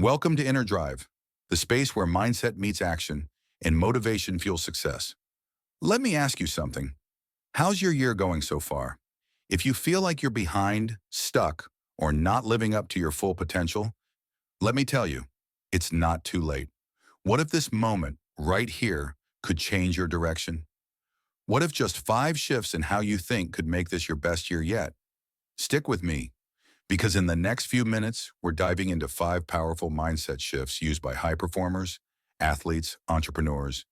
Welcome to Inner Drive, the space where mindset meets action and motivation fuels success. Let me ask you something. How's your year going so far? If you feel like you're behind, stuck, or not living up to your full potential, let me tell you, it's not too late. What if this moment, right here, could change your direction? What if just 5 shifts in how you think could make this your best year yet? Stick with me, because in the next few minutes, we're diving into 5 powerful mindset shifts used by high performers, athletes, entrepreneurs,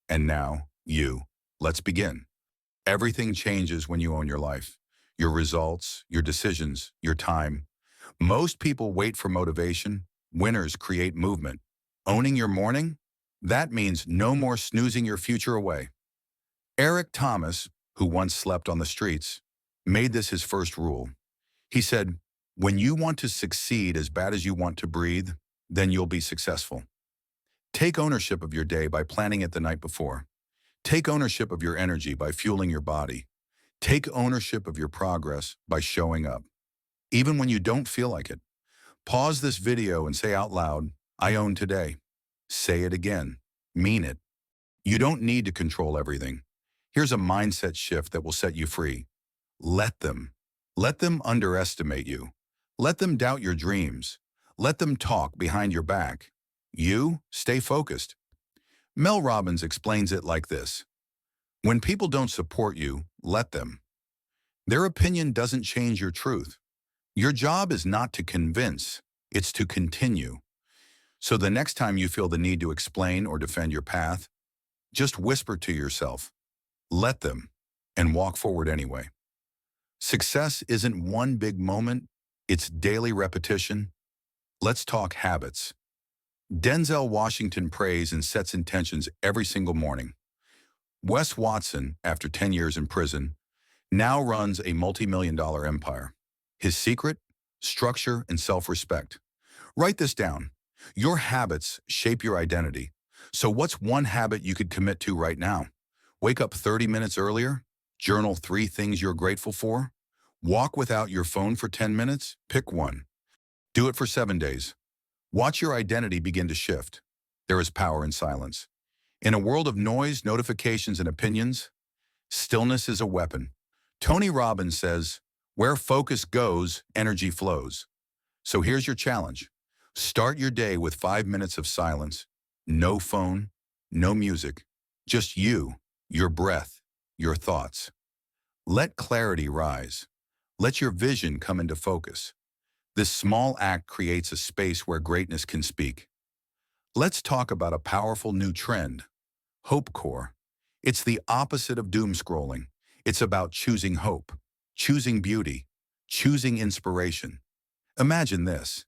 and now you. Let's begin. Everything changes when you own your life. Your results, your decisions, your time. Most people wait for motivation. Winners create movement. Owning your morning? That means no more snoozing your future away. Eric Thomas, who once slept on the streets, made this his first rule. He said, when you want to succeed as bad as you want to breathe, then you'll be successful. Take ownership of your day by planning it the night before. Take ownership of your energy by fueling your body. Take ownership of your progress by showing up, even when you don't feel like it. Pause this video and say out loud, I own today. Say it again. Mean it. You don't need to control everything. Here's a mindset shift that will set you free. Let them. Let them underestimate you. Let them doubt your dreams. Let them talk behind your back. You stay focused. Mel Robbins explains it like this. When people don't support you, let them. Their opinion doesn't change your truth. Your job is not to convince, it's to continue. So the next time you feel the need to explain or defend your path, just whisper to yourself, let them, and walk forward anyway. Success isn't one big moment, it's daily repetition. Let's talk habits. Denzel Washington prays and sets intentions every single morning. Wes Watson, after 10 years in prison, now runs a multi-million-dollar empire. His secret? Structure and self-respect. Write this down. Your habits shape your identity. So what's one habit you could commit to right now? Wake up 30 minutes earlier? Journal 3 things you're grateful for? Walk without your phone for 10 minutes? Pick one. Do it for 7 days. Watch your identity begin to shift. There is power in silence. In a world of noise, notifications, and opinions, stillness is a weapon. Tony Robbins says, where focus goes, energy flows. So here's your challenge. Start your day with 5 minutes of silence. No phone, no music, just you, your breath, your thoughts. Let clarity rise. Let your vision come into focus. This small act creates a space where greatness can speak. Let's talk about a powerful new trend, Hopecore. It's the opposite of doom scrolling. It's about choosing hope, choosing beauty, choosing inspiration. Imagine this.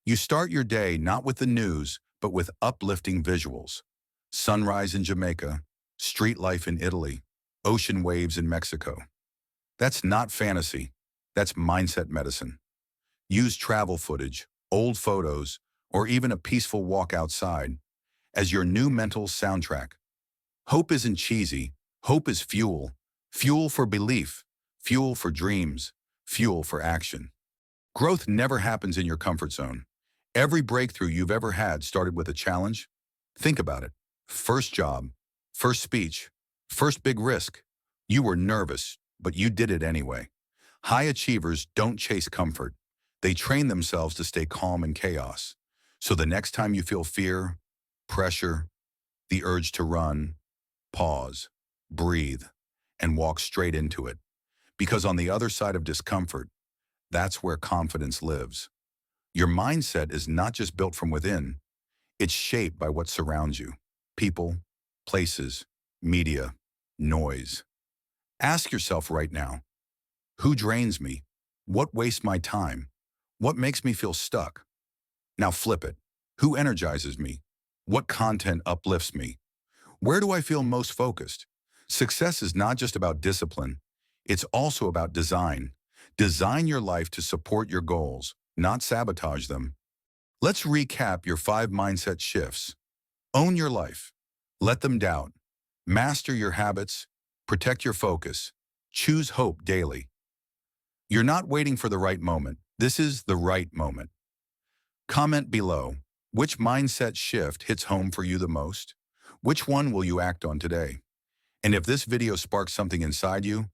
You start your day not with the news, but with uplifting visuals. Sunrise in Jamaica, street life in Italy, ocean waves in Mexico. That's not fantasy. That's mindset medicine. Use travel footage, old photos, or even a peaceful walk outside as your new mental soundtrack. Hope isn't cheesy. Hope is fuel. Fuel for belief, fuel for dreams, fuel for action. Growth never happens in your comfort zone. Every breakthrough you've ever had started with a challenge. Think about it. First job, first speech, first big risk. You were nervous, but you did it anyway. High achievers don't chase comfort. They train themselves to stay calm in chaos. So the next time you feel fear, pressure, the urge to run, pause, breathe, and walk straight into it. Because on the other side of discomfort, that's where confidence lives. Your mindset is not just built from within, it's shaped by what surrounds you. People, places, media, noise. Ask yourself right now, who drains me? What wastes my time? What makes me feel stuck? Now flip it. Who energizes me? What content uplifts me? Where do I feel most focused? Success is not just about discipline. It's also about design. Design your life to support your goals, not sabotage them. Let's recap your 5 mindset shifts. Own your life. Let them doubt. Master your habits. Protect your focus. Choose hope daily. You're not waiting for the right moment. This is the right moment. Comment below. Which mindset shift hits home for you the most? Which one will you act on today? And if this video sparks something inside you,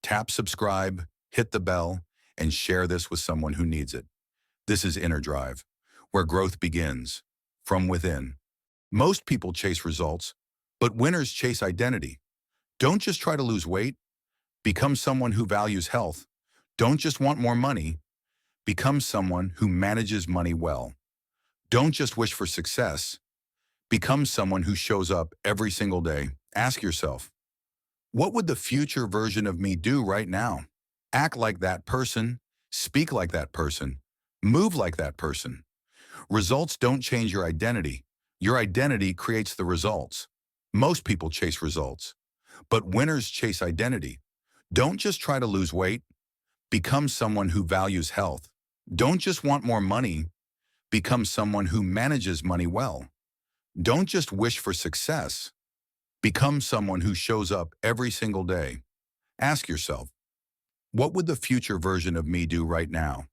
tap subscribe, hit the bell, and share this with someone who needs it. This is Inner Drive, where growth begins from within. Most people chase results, but winners chase identity. Don't just try to lose weight, become someone who values health. Don't just want more money, become someone who manages money well. Don't just wish for success, become someone who shows up every single day. Ask yourself, what would the future version of me do right now? Act like that person, speak like that person, move like that person. Results don't change your identity. Your identity creates the results. Most people chase results, but winners chase identity. Don't just try to lose weight, become someone who values health. Don't just want more money, become someone who manages money well. Don't just wish for success, become someone who shows up every single day. Ask yourself, what would the future version of me do right now?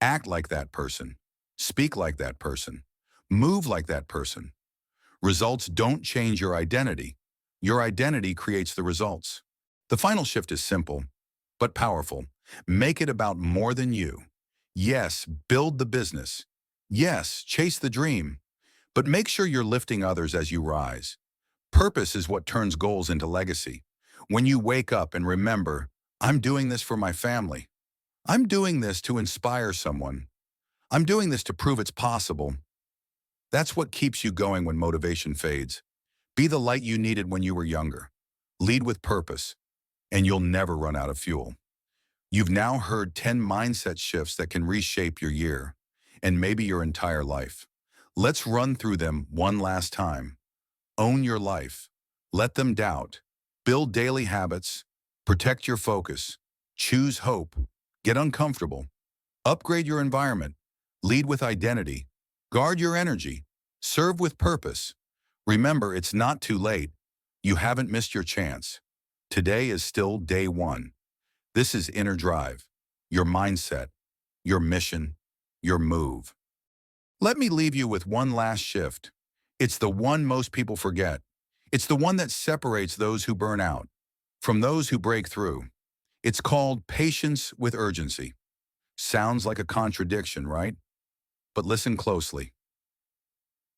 Act like that person, speak like that person, move like that person. Results don't change your identity. Your identity creates the results. The final shift is simple, but powerful. Make it about more than you. Yes, build the business. Yes, chase the dream. But make sure you're lifting others as you rise. Purpose is what turns goals into legacy. When you wake up and remember, I'm doing this for my family. I'm doing this to inspire someone. I'm doing this to prove it's possible. That's what keeps you going when motivation fades. Be the light you needed when you were younger. Lead with purpose, and you'll never run out of fuel. You've now heard 10 mindset shifts that can reshape your year, and maybe your entire life. Let's run through them one last time. Own your life. Let them doubt. Build daily habits. Protect your focus. Choose hope. Get uncomfortable. Upgrade your environment. Lead with identity. Guard your energy. Serve with purpose. Remember, it's not too late. You haven't missed your chance. Today is still day one. This is Inner Drive, your mindset, your mission, your move. Let me leave you with one last shift. It's the one most people forget. It's the one that separates those who burn out from those who break through. It's called patience with urgency. Sounds like a contradiction, right? But listen closely.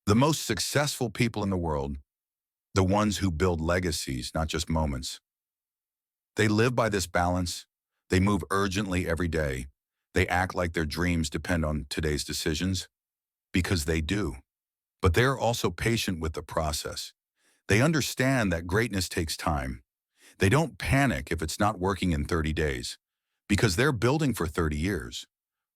The most successful people in the world, the ones who build legacies, not just moments, they live by this balance. They move urgently every day. They act like their dreams depend on today's decisions, because they do. But they're also patient with the process. They understand that greatness takes time. They don't panic if it's not working in 30 days, because they're building for 30 years.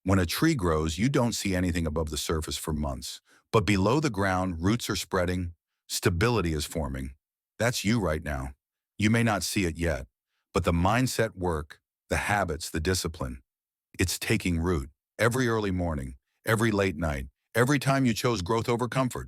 When a tree grows, you don't see anything above the surface for months. But below the ground, roots are spreading, stability is forming. That's you right now. You may not see it yet, but the mindset work, the habits, the discipline, it's taking root every early morning, every late night, every time you chose growth over comfort.